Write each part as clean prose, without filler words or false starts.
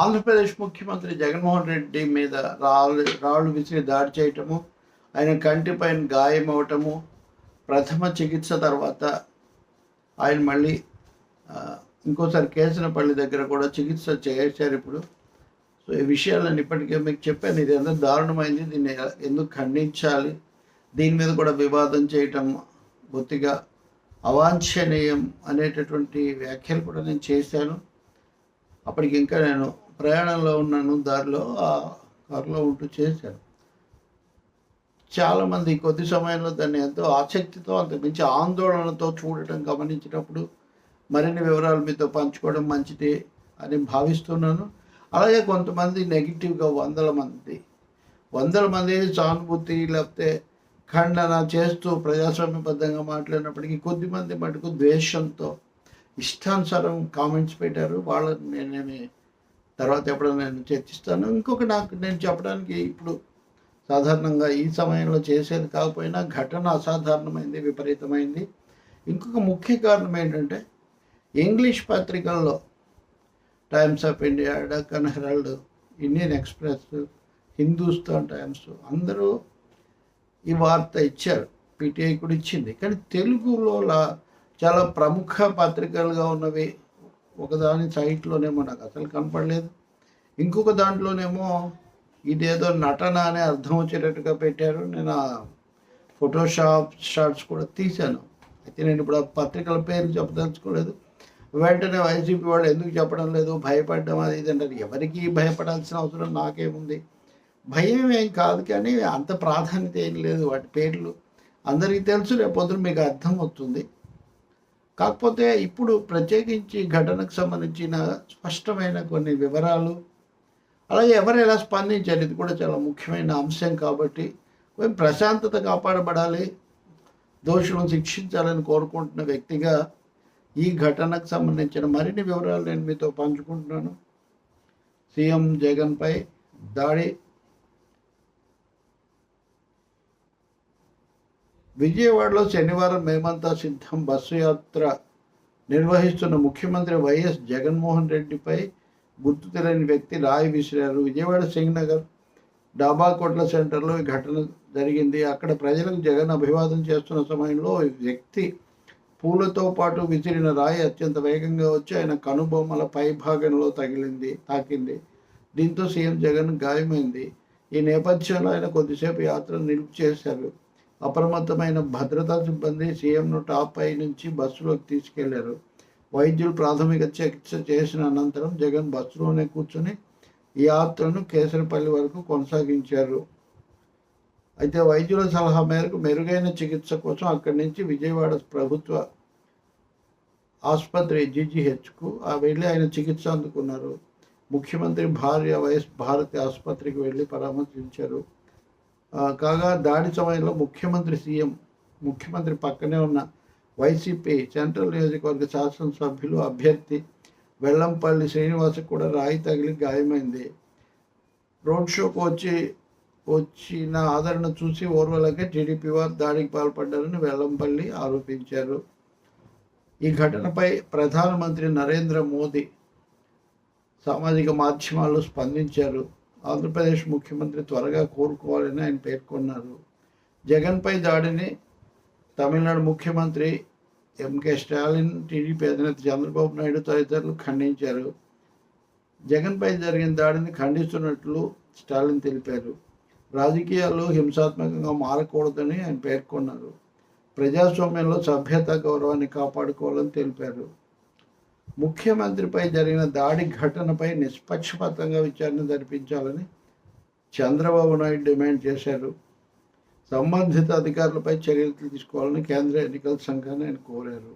ఆంధ్రప్రదేశ్ ముఖ్యమంత్రి జగన్మోహన్ రెడ్డి మీద రాళ్ళు విసిరి దాడి చేయటము, ఆయన కంటిపైన గాయం అవటము, ప్రథమ చికిత్స తర్వాత ఆయన మళ్ళీ ఇంకోసారి కేసనపల్లి దగ్గర కూడా చికిత్స చేశారు ఇప్పుడు. సో ఈ విషయాలను ఇప్పటికే మీకు చెప్పాను. ఇది ఎంత దారుణమైంది, దీన్ని ఎందుకు ఖండించాలి, దీని మీద కూడా వివాదం చేయటం బొత్తిగా అవాంఛనీయం అనేటటువంటి వ్యాఖ్యలు కూడా నేను చేశాను. అప్పటికి ఇంకా నేను ప్రయాణంలో ఉన్నాను, దారిలో కారులో ఉంటూ చేశాను. చాలామంది కొద్ది సమయంలో దాన్ని ఎంతో ఆసక్తితో, అంతకుమించి ఆందోళనతో చూడటం గమనించినప్పుడు మరిన్ని వివరాలు మీతో పంచుకోవడం మంచిది అని భావిస్తున్నాను. అలాగే కొంతమంది నెగిటివ్గా వందల మంది సానుభూతి లేకపోతే ఖండన చేస్తూ ప్రజాస్వామ్యబద్ధంగా మాట్లాడినప్పటికీ కొద్దిమంది మటుకు ద్వేషంతో ఇష్టానుసారం కామెంట్స్ పెట్టారు. వాళ్ళని నేనేమి తర్వాత ఎప్పుడైనా నేను చర్చిస్తాను. ఇంకొక నేను చెప్పడానికి ఇప్పుడు సాధారణంగా ఈ సమయంలో చేసేది కాకపోయినా ఘటన అసాధారణమైంది, విపరీతమైంది. ఇంకొక ముఖ్య కారణం ఏంటంటే ఇంగ్లీష్ పత్రికల్లో Times of India, Deccan Herald, Indian Express, Hindustan Times అందరూ ఈ వార్త ఇచ్చారు. పీటీఐ కూడా ఇచ్చింది. కానీ తెలుగులో చాలా ప్రముఖ పత్రికలుగా ఉన్నవి ఒకదాని సైట్లోనేమో నాకు అసలు కనపడలేదు. ఇంకొక దాంట్లోనేమో ఇదేదో నటన అనే అర్థం వచ్చేటట్టుగా పెట్టారు. నేను ఆ ఫోటోషాప్ షాట్స్ కూడా తీశాను. అయితే నేను ఇప్పుడు ఆ పత్రికల పేరు చెప్పదలుచుకోలేదు. వెంటనే వైసీపీ వాళ్ళు ఎందుకు చెప్పడం లేదు, భయపడడం అది ఇది అంటారు. ఎవరికి భయపడాల్సిన అవసరం నాకేముంది? భయం ఏం కాదు, కానీ అంత ప్రాధాన్యత ఏం లేదు. వాటి పేర్లు అందరికీ తెలుసు, రేపొద్దున మీకు అర్థం అవుతుంది. కాకపోతే ఇప్పుడు ప్రత్యేకించి ఘటనకు సంబంధించిన స్పష్టమైన కొన్ని వివరాలు, అలాగే ఎవరు ఎలా స్పందించారు, ఇది కూడా చాలా ముఖ్యమైన అంశం. కాబట్టి కొంచెం ప్రశాంతత కాపాడబడాలి, దోషులను శిక్షించాలని కోరుకుంటున్న వ్యక్తిగా ఈ ఘటనకు సంబంధించిన మరిన్ని వివరాలు నేను మీతో పంచుకుంటున్నాను. సీఎం జగన్పై దాడి. విజయవాడలో శనివారం మేమంతా సిద్ధం బస్సు యాత్ర నిర్వహిస్తున్న ముఖ్యమంత్రి వైఎస్ జగన్మోహన్ రెడ్డిపై గుర్తు తెలియని వ్యక్తి రాయి విసిరారు. విజయవాడ సింగ్నగర్ డాబాకోట్ల సెంటర్లో ఈ ఘటన జరిగింది. అక్కడ ప్రజలకు జగన్ అభివాదం చేస్తున్న సమయంలో ఈ వ్యక్తి పూలతో పాటు విసిరిన రాయి అత్యంత వేగంగా వచ్చి ఆయన కనుబొమ్మల పై భాగంలో తాకింది. దీంతో సీఎం జగన్ గాయమైంది. ఈ నేపథ్యంలో ఆయన కొద్దిసేపు యాత్ర నిలుపు చేశారు. అప్రమత్తమైన భద్రతా సిబ్బంది సీఎంను టాప్ పై నుంచి బస్సులోకి తీసుకెళ్లారు. వైద్యులు ప్రాథమిక చికిత్స చేసిన అనంతరం జగన్ బస్సులోనే కూర్చొని ఈ యాత్రను కేసరపల్లి వరకు కొనసాగించారు. అయితే వైద్యుల సలహా మేరకు మెరుగైన చికిత్స కోసం అక్కడి నుంచి విజయవాడ ప్రభుత్వ ఆసుపత్రి జీజీహెచ్కు వెళ్ళి ఆయన చికిత్స అందుకున్నారు. ముఖ్యమంత్రి భార్య వైఎస్ భారతి ఆసుపత్రికి వెళ్ళి పరామర్శించారు. కాగా దాడి సమయంలో ముఖ్యమంత్రి పక్కనే ఉన్న వైసీపీ సెంట్రల్ నియోజకవర్గ శాసనసభ్యులు అభ్యర్థి వెల్లంపల్లి శ్రీనివాసకు కూడా రాయి తగిలి గాయమైంది. రోడ్ షోకు వచ్చిన ఆదరణ చూసి ఓర్వలకే టీడీపీ వారు దాడికి పాల్పడ్డారని వెల్లంపల్లి ఆరోపించారు. ఈ ఘటనపై ప్రధానమంత్రి నరేంద్ర మోదీ సామాజిక మాధ్యమాల్లో స్పందించారు. ఆంధ్రప్రదేశ్ ముఖ్యమంత్రి త్వరగా కోరుకోవాలని ఆయన పేర్కొన్నారు. జగన్పై దాడిని తమిళనాడు ముఖ్యమంత్రి ఎంకే స్టాలిన్, టీడీపీ అధినేత చంద్రబాబు నాయుడు తదితరులు ఖండించారు. జగన్పై జరిగిన దాడిని ఖండిస్తున్నట్లు స్టాలిన్ తెలిపారు. రాజకీయాల్లో హింసాత్మకంగా మారకూడదని ఆయన పేర్కొన్నారు. ప్రజాస్వామ్యంలో సభ్యత, గౌరవాన్ని కాపాడుకోవాలని తెలిపారు. ముఖ్యమంత్రిపై జరిగిన దాడి ఘటనపై నిష్పక్షపాతంగా విచారణ జరిపించాలని చంద్రబాబు నాయుడు డిమాండ్ చేశారు. సంబంధిత అధికారులపై చర్యలు తీసుకోవాలని కేంద్ర ఎన్నికల సంఘాన్ని ఆయన కోరారు.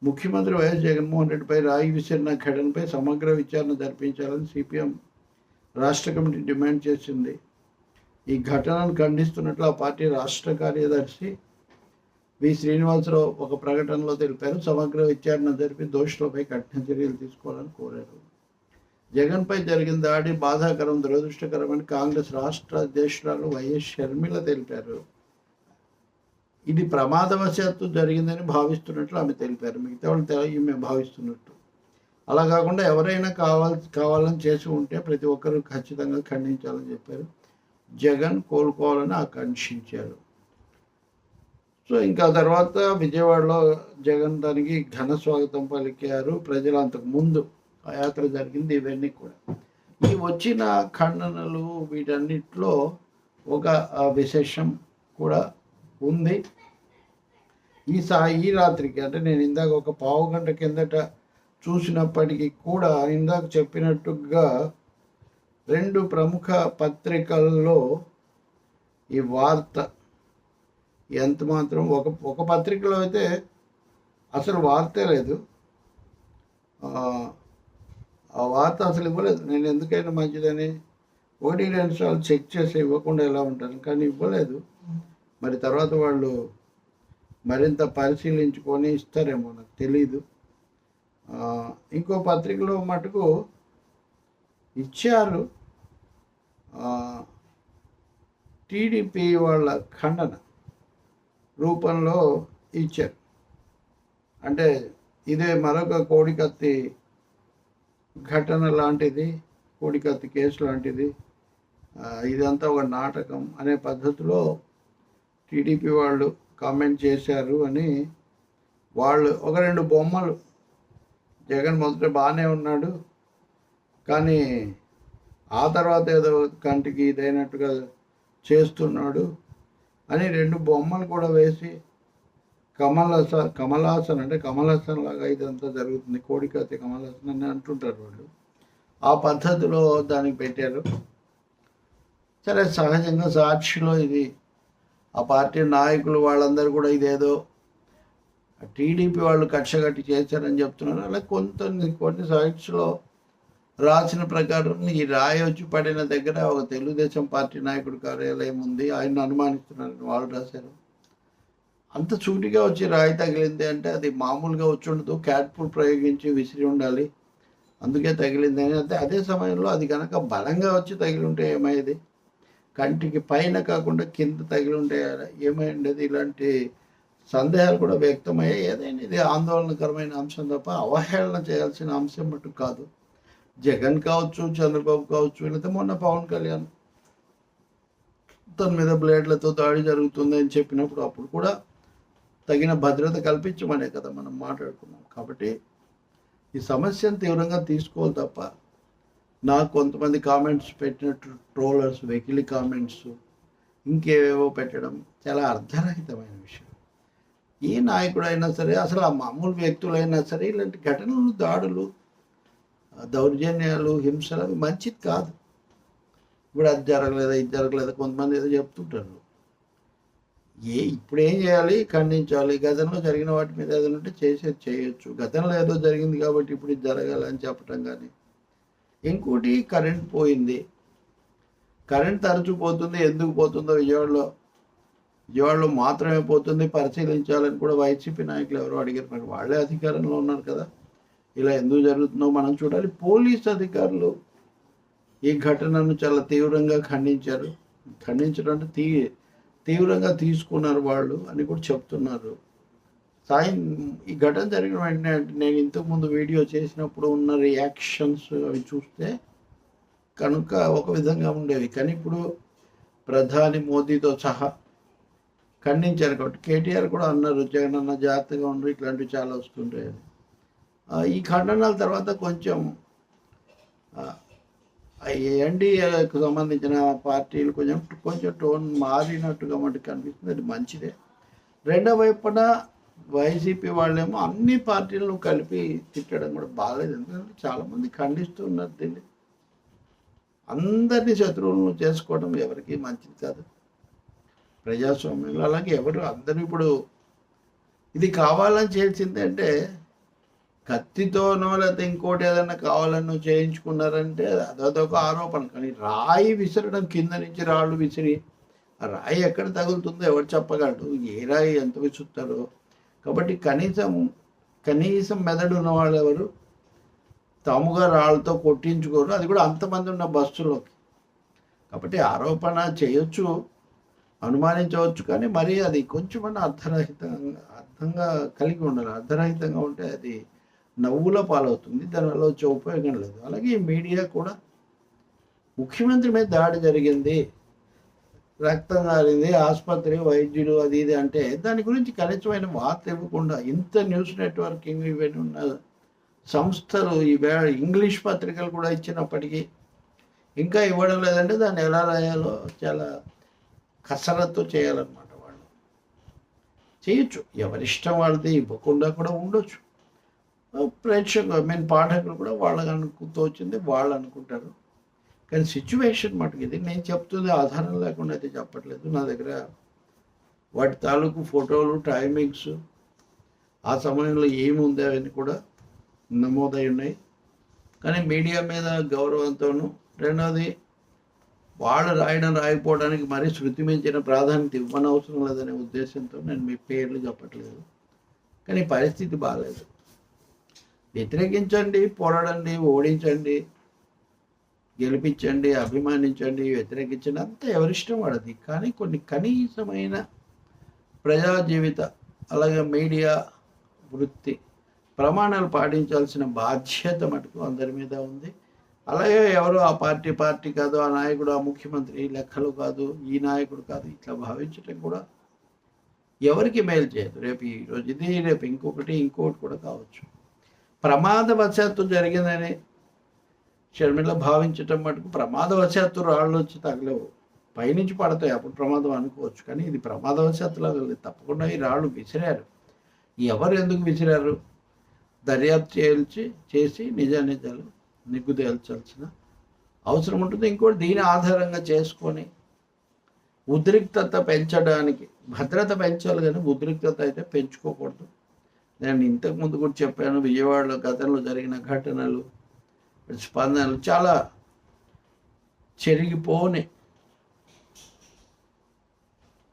ముఖ్యమంత్రి వైఎస్ జగన్మోహన్ రెడ్డిపై రాయి విసిరిన ఘటనపై సమగ్ర విచారణ జరిపించాలని సిపిఎం రాష్ట్ర కమిటీ డిమాండ్ చేసింది. ఈ ఘటనను ఖండిస్తున్నట్లు ఆ పార్టీ రాష్ట్ర కార్యదర్శి వి శ్రీనివాసరావు ఒక ప్రకటనలో తెలిపారు. సమగ్ర విచారణ జరిపి దోషులపై కఠిన చర్యలు తీసుకోవాలని కోరారు. జగన్పై జరిగిన దాడి బాధాకరం, దురదృష్టకరమని కాంగ్రెస్ రాష్ట్ర అధ్యక్షురాలు వైఎస్ షర్మిల తెలిపారు. ఇది ప్రమాదవశాత్తు జరిగిందని భావిస్తున్నట్లు ఆమె తెలిపారు. మిగతా వాళ్ళు మేము భావిస్తున్నట్టు. అలా కాకుండా ఎవరైనా కావాలని చేసి ఉంటే ప్రతి ఒక్కరూ ఖచ్చితంగా ఖండించాలని చెప్పారు. జగన్ కోలుకోవాలని ఆకాంక్షించారు. సో ఇంకా తర్వాత విజయవాడలో జగన్ దానికి ఘన స్వాగతం పలికారు ప్రజలు. అంతకు ముందు ఆ యాత్ర జరిగింది. ఇవన్నీ కూడా ఈ వచ్చిన ఖండనలు వీటన్నిటిలో ఒక విశేషం కూడా ఉంది. ఈ రాత్రికి అంటే నేను ఇందాక ఒక పావు గంట కిందట చూసినప్పటికీ కూడా ఇందాక చెప్పినట్టుగా 2 ప్రముఖ పత్రికల్లో ఈ వార్త ఎంత మాత్రం ఒక పత్రికలో అయితే అసలు వార్తే లేదు. ఆ వార్త అసలు ఇవ్వలేదు. నేను ఎందుకైనా మంచిదని 1-2 సార్లు చెక్ చేసి ఇవ్వకుండా ఎలా ఉంటాను, కానీ ఇవ్వలేదు. మరి తర్వాత వాళ్ళు మరింత పరిశీలించుకొని ఇస్తారేమో, నాకు తెలీదు. ఇంకో పత్రికలో మటుకు ఇచ్చారు, టీడీపీ వాళ్ళ ఖండన రూపంలో ఇచ్చారు. అంటే ఇదే మరొక కోడికత్తి ఘటన లాంటిది, కోడికత్తి కేసు లాంటిది, ఇదంతా ఒక నాటకం అనే పద్ధతిలో టీడీపీ వాళ్ళు కామెంట్ చేశారు అని వాళ్ళు ఒక 2 బొమ్మలు, జగన్ మొదట బాగానే ఉన్నాడు కానీ ఆ తర్వాత ఏదో కంటికి ఇదైనట్టుగా చేస్తున్నాడు అని 2 బొమ్మలు కూడా వేసి కమల్ హాసన్ లాగా ఇదంతా జరుగుతుంది, కోడికత్తి కమల్ హాసన్ అని అంటుంటారు వాళ్ళు. ఆ పద్ధతిలో దానికి పెట్టారు. సరే, సహజంగా సాక్షిలో ఇది ఆ పార్టీ నాయకులు వాళ్ళందరూ కూడా ఇదేదో టీడీపీ వాళ్ళు కక్షగట్టి చేశారని చెప్తున్నారు. అలా కొన్ని సైట్స్లో రాసిన ప్రకారం ఈ రాయి వచ్చి పడిన దగ్గర ఒక తెలుగుదేశం పార్టీ నాయకుడి కార్యాలయం ఉంది, ఆయన అనుమానిస్తున్నారని వాళ్ళు రాశారు. అంత సూటిగా వచ్చి రాయి తగిలింది అంటే అది మామూలుగా వచ్చి ఉండదు, క్యాట్పుల్ ప్రయోగించి విసిరి ఉండాలి, అందుకే తగిలింది అని. అంటే అదే సమయంలో అది కనుక బలంగా వచ్చి తగిలి ఉంటే ఏమయ్యేది, కంటికి పైన కాకుండా కింద తగిలి ఉంటే ఏమైండేది, ఇలాంటి సందేహాలు కూడా వ్యక్తమయ్యాయి. ఏదైనా ఇది ఆందోళనకరమైన అంశం తప్ప అవహేళన చేయాల్సిన అంశం మటు కాదు. జగన్ కావచ్చు, చంద్రబాబు కావచ్చు, లేకపోతే మొన్న పవన్ కళ్యాణ్ తన మీద బ్లేడ్లతో దాడి జరుగుతుంది అని చెప్పినప్పుడు అప్పుడు కూడా తగిన భద్రత కల్పించమనే కదా మనం మాట్లాడుకున్నాం. కాబట్టి ఈ సమస్యను తీవ్రంగా తీసుకోవాలి తప్ప నాకు కొంతమంది కామెంట్స్ పెట్టినట్టు ట్రోలర్స్, వెకిలి కామెంట్స్, ఇంకేవేవో పెట్టడం చాలా అర్ధరహితమైన విషయం. ఏ నాయకుడైనా సరే, అసలు ఆ మామూలు వ్యక్తులైనా సరే ఇలాంటి ఘటనలు, దాడులు, దౌర్జన్యాలు, హింసలు అవి మంచిది కాదు. ఇప్పుడు అది జరగలేదా, ఇది జరగలేదా కొంతమంది ఏదో చెప్తుంటారు. ఇప్పుడు ఏం చేయాలి, ఖండించాలి. గతంలో జరిగిన వాటి మీద ఏదైనా ఉంటే చేయొచ్చు. గతంలో ఏదో జరిగింది కాబట్టి ఇప్పుడు ఇది జరగాలని చెప్పటం కానీ. ఇంకోటి, కరెంట్ పోయింది. కరెంట్ తరచూ పోతుంది, ఎందుకు పోతుందో విజయవాడలో మాత్రమే పోతుంది, పరిశీలించాలని కూడా వైసీపీ నాయకులు ఎవరో అడిగారు. మరి వాళ్ళే అధికారంలో ఉన్నారు కదా, ఇలా ఎందుకు జరుగుతుందో మనం చూడాలి. పోలీస్ అధికారులు ఈ ఘటనను చాలా తీవ్రంగా ఖండించారు. ఖండించడం అంటే తీవ్రంగా తీసుకున్నారు వాళ్ళు అని కూడా చెప్తున్నారు. ఈ ఘటన జరిగిన వెంటనే నేను ఇంతకుముందు వీడియో చేసినప్పుడు ఉన్న రియాక్షన్స్ అవి చూస్తే కనుక ఒక విధంగా ఉండేవి. కానీ ఇప్పుడు ప్రధాని మోదీతో సహా ఖండించారు కాబట్టి కేటీఆర్ కూడా అన్నారు, జగన్ అన్న జాగ్రత్తగా ఉండరు, ఇట్లాంటివి చాలా వస్తుంటాయి. ఈ ఖండనాల తర్వాత కొంచెం ఎన్డీఏకు సంబంధించిన పార్టీలు కొంచెం టోన్ మారినట్టుగా మనకు కనిపిస్తుంది. అది మంచిదే. రెండో వైపున వైసీపీ వాళ్ళేమో అన్ని పార్టీలను కలిపి తిట్టడం కూడా బాగాలేదు. ఎందుకంటే చాలామంది ఖండిస్తూ ఉన్నారు దీన్ని. అందరినీ శత్రువులను చేసుకోవడం ఎవరికి మంచిది కాదు ప్రజాస్వామ్యంలో. అలాగే అందరూ ఇప్పుడు ఇది కావాలని చేసింది అంటే కత్తితోనో లేకపోతే ఇంకోటి ఏదైనా కావాలనో చేయించుకున్నారంటే అదొక ఆరోపణ. కానీ రాయి విసరడం, కింద నుంచి రాళ్ళు విసిరి ఆ రాయి ఎక్కడ తగులుతుందో ఎవరు చెప్పగలడు, ఏ రాయి ఎంత విసురుతారో. కాబట్టి కనీసం మెదడు ఉన్న వాళ్ళు ఎవరు తాముగా రాళ్ళతో కొట్టించుకోరు, అది కూడా అంతమంది ఉన్న బస్సులోకి. కాబట్టి ఆరోపణ చేయొచ్చు, అనుమానించవచ్చు, కానీ మరి అది కొంచెమన్నా అర్థంగా కలిగి ఉండాలి. అర్ధరహితంగా ఉంటే అది నవ్వుల పాలవుతుంది. దానివల్ల వచ్చే ఉపయోగం లేదు. అలాగే మీడియా కూడా ముఖ్యమంత్రి మీద దాడి జరిగింది, రక్తం కారింది, ఆసుపత్రి, వైద్యులు, అది ఇది అంటే దాని గురించి కనీసమైన వార్త ఇవ్వకుండా ఇంత న్యూస్ నెట్వర్కింగ్ ఇవన్నీ ఉన్న సంస్థలు ఈవేళ ఇంగ్లీష్ పత్రికలు కూడా ఇచ్చినప్పటికీ ఇంకా ఇవ్వడం లేదంటే దాన్ని ఎలా రాయాలో చాలా కసరత్తు చేయాలన్నమాట. వాళ్ళు చేయొచ్చు, ఎవరిష్టం వాళ్ళది, ఇవ్వకుండా కూడా ఉండొచ్చు. ప్రేక్షకులు పాఠకులు కూడా వాళ్ళకి తోచింది వాళ్ళు అనుకుంటారు. కానీ సిచ్యువేషన్ మటుకు ఇది నేను చెప్తుంది ఆధారం లేకుండా అయితే చెప్పట్లేదు. నా దగ్గర వాటి తాలూకు ఫోటోలు, టైమింగ్స్, ఆ సమయంలో ఏముంది అవన్నీ కూడా నమోదై ఉన్నాయి. కానీ మీడియా మీద గౌరవంతోనూ, రెండవది వాళ్ళు రాయకపోవడానికి మరీ శృతి మించిన ప్రాధాన్యత ఇవ్వనవసరం లేదనే ఉద్దేశంతో నేను మీ పేర్లు చెప్పట్లేదు. కానీ పరిస్థితి బాగాలేదు. వ్యతిరేకించండి, పోరాడండి, ఓడించండి, గెలిపించండి, అభిమానించండి, వ్యతిరేకించండి, అంతా ఎవరిష్టం వాడది. కానీ కొన్ని కనీసమైన ప్రజా జీవిత అలాగే మీడియా వృత్తి ప్రమాణాలు పాటించాల్సిన బాధ్యత మటుకు అందరి మీద ఉంది. అలాగే ఎవరో ఆ పార్టీ కాదు, ఆ నాయకుడు, ఆ ముఖ్యమంత్రి లెక్కలు కాదు, ఈ నాయకుడు కాదు, ఇట్లా భావించడం కూడా ఎవరికి మేలు చేయదు. రేపు ఈరోజు ఇది, రేపు ఇంకొకటి కూడా కావచ్చు. ప్రమాదవశాత్తు జరిగిందని షర్మిల భావించటం మటుకు ప్రమాదవశాత్తు రాళ్ళు వచ్చి తగలవు, పైనుంచి పడతాయి, అప్పుడు ప్రమాదం అనుకోవచ్చు. కానీ ఇది ప్రమాదవశాత్తులా లేదు, తప్పకుండా ఈ రాళ్ళు విసిరారు. ఎవరు ఎందుకు విసిరారు దర్యాప్తు చేసి నిజాలు నిగ్గు తేల్చాల్సిన అవసరం ఉంటుంది. ఇంకోటి దీని ఆధారంగా చేసుకొని ఉద్రిక్తత పెంచడానికి, భద్రత పెంచాలి కానీ ఉద్రిక్తత అయితే పెంచుకోకూడదు. నేను ఇంతకుముందు కూడా చెప్పాను, విజయవాడలో గతంలో జరిగిన ఘటనలు, స్పందనలు చాలా చెరిగిపోని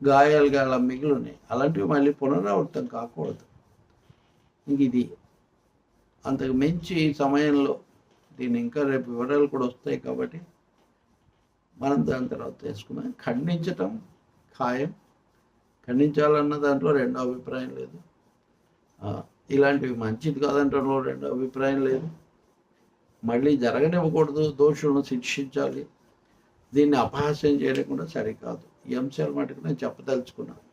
గాయాలుగా అలా మిగిలినాయి. అలాంటివి మళ్ళీ పునరావృతం కాకూడదు. ఇంక ఇది అంతకు మించి ఈ సమయంలో దీన్ని ఇంకా రేపు వివరాలు కూడా వస్తాయి కాబట్టి మనం దాని తర్వాత తీసుకున్నాం. ఖండించటం ఖాయం, ఖండించాలన్న దాంట్లో రెండో అభిప్రాయం లేదు. ఇలాంటివి మంచిది కాదంటలో రెండో అభిప్రాయం లేదు. మళ్ళీ జరగనివ్వకూడదు, దోషులను శిక్షించాలి, దీన్ని అపహాస్యం చేయడం కూడా సరికాదు. ఈ అంశాలు మటుకు నేను చెప్పదలుచుకున్నాను.